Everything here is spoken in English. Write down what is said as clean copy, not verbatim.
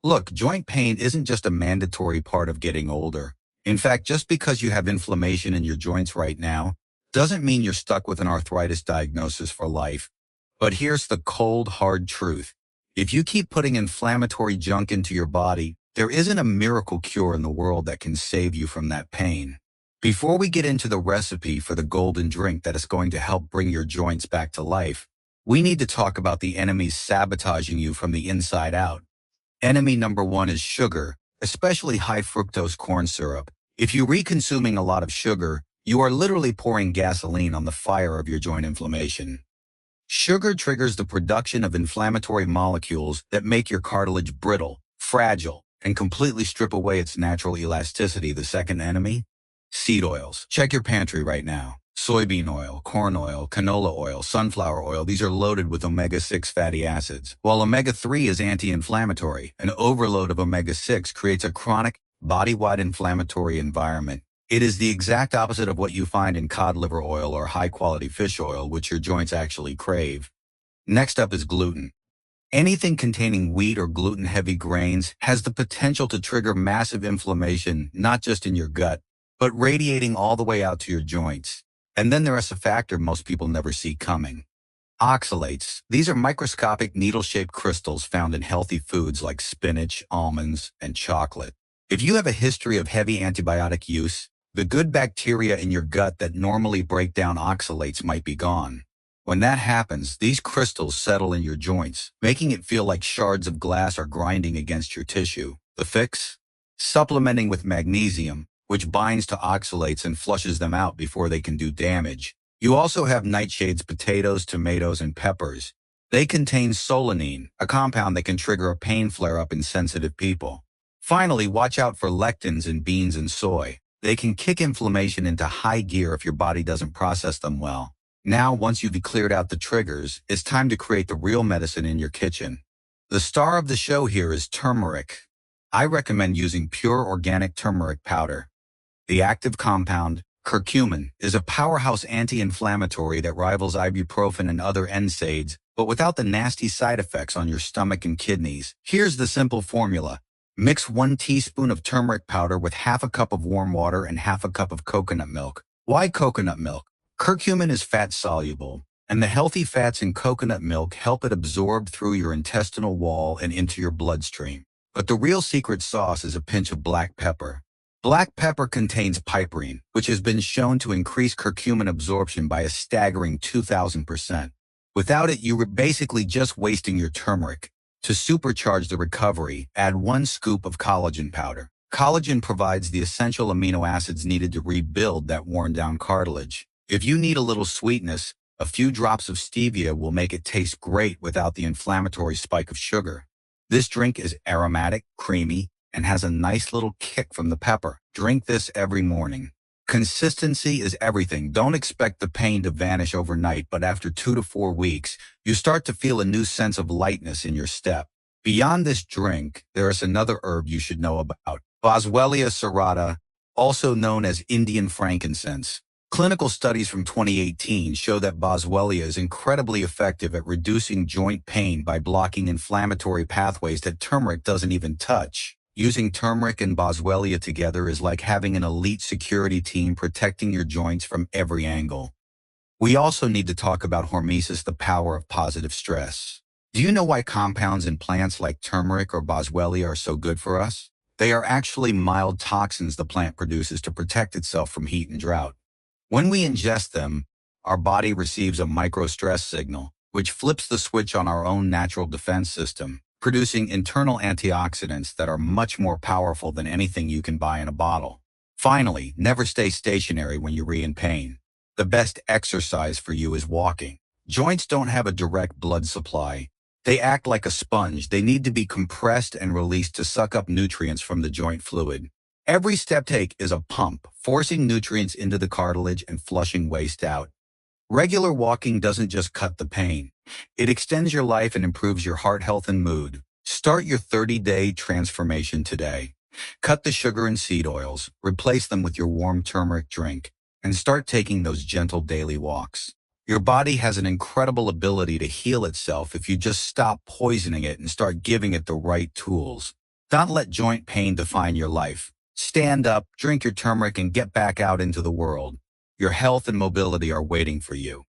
Look, joint pain isn't just a mandatory part of getting older. In fact, just because you have inflammation in your joints right now doesn't mean you're stuck with an arthritis diagnosis for life. But here's the cold, hard truth. If you keep putting inflammatory junk into your body, there isn't a miracle cure in the world that can save you from that pain. Before we get into the recipe for the golden drink that is going to help bring your joints back to life, we need to talk about the enemies sabotaging you from the inside out. Enemy number one is sugar, especially high fructose corn syrup. If you re-consuming a lot of sugar, you are literally pouring gasoline on the fire of your joint inflammation. Sugar triggers the production of inflammatory molecules that make your cartilage brittle, fragile, and completely strip away its natural elasticity. The second enemy? Seed oils. Check your pantry right now. Soybean oil, corn oil, canola oil, sunflower oil, these are loaded with omega-6 fatty acids. While omega-3 is anti-inflammatory, an overload of omega-6 creates a chronic, body-wide inflammatory environment. It is the exact opposite of what you find in cod liver oil or high-quality fish oil, which your joints actually crave. Next up is gluten. Anything containing wheat or gluten-heavy grains has the potential to trigger massive inflammation, not just in your gut, but radiating all the way out to your joints. And then there is a factor most people never see coming. Oxalates. These are microscopic needle-shaped crystals found in healthy foods like spinach, almonds, and chocolate. If you have a history of heavy antibiotic use, the good bacteria in your gut that normally break down oxalates might be gone. When that happens, these crystals settle in your joints, making it feel like shards of glass are grinding against your tissue. The fix? Supplementing with magnesium, which binds to oxalates and flushes them out before they can do damage. You also have nightshades, potatoes, tomatoes, and peppers. They contain solanine, a compound that can trigger a pain flare-up in sensitive people. Finally, watch out for lectins in beans and soy. They can kick inflammation into high gear if your body doesn't process them well. Now, once you've cleared out the triggers, it's time to create the real medicine in your kitchen. The star of the show here is turmeric. I recommend using pure organic turmeric powder. The active compound, curcumin, is a powerhouse anti-inflammatory that rivals ibuprofen and other NSAIDs, but without the nasty side effects on your stomach and kidneys. Here's the simple formula. Mix 1 teaspoon of turmeric powder with half a cup of warm water and half a cup of coconut milk. Why coconut milk? Curcumin is fat-soluble, and the healthy fats in coconut milk help it absorb through your intestinal wall and into your bloodstream. But the real secret sauce is a pinch of black pepper. Black pepper contains piperine, which has been shown to increase curcumin absorption by a staggering 2,000%. Without it, you were basically just wasting your turmeric. To supercharge the recovery, add 1 scoop of collagen powder. Collagen provides the essential amino acids needed to rebuild that worn-down cartilage. If you need a little sweetness, a few drops of stevia will make it taste great without the inflammatory spike of sugar. This drink is aromatic, creamy, and has a nice little kick from the pepper. Drink this every morning. Consistency is everything. Don't expect the pain to vanish overnight, but after 2 to 4 weeks, you start to feel a new sense of lightness in your step. Beyond this drink, there is another herb you should know about. Boswellia serrata, also known as Indian frankincense. Clinical studies from 2018 show that Boswellia is incredibly effective at reducing joint pain by blocking inflammatory pathways that turmeric doesn't even touch. Using turmeric and Boswellia together is like having an elite security team protecting your joints from every angle. We also need to talk about hormesis, the power of positive stress. Do you know why compounds in plants like turmeric or Boswellia are so good for us? They are actually mild toxins the plant produces to protect itself from heat and drought. When we ingest them, our body receives a micro-stress signal, which flips the switch on our own natural defense system, producing internal antioxidants that are much more powerful than anything you can buy in a bottle. Finally, never stay stationary when you're in pain. The best exercise for you is walking. Joints don't have a direct blood supply. They act like a sponge. They need to be compressed and released to suck up nutrients from the joint fluid. Every step take is a pump, forcing nutrients into the cartilage and flushing waste out. Regular walking doesn't just cut the pain. It extends your life and improves your heart health and mood. Start your 30-day transformation today. Cut the sugar and seed oils, replace them with your warm turmeric drink, and start taking those gentle daily walks. Your body has an incredible ability to heal itself if you just stop poisoning it and start giving it the right tools. Don't let joint pain define your life. Stand up, drink your turmeric, and get back out into the world. Your health and mobility are waiting for you.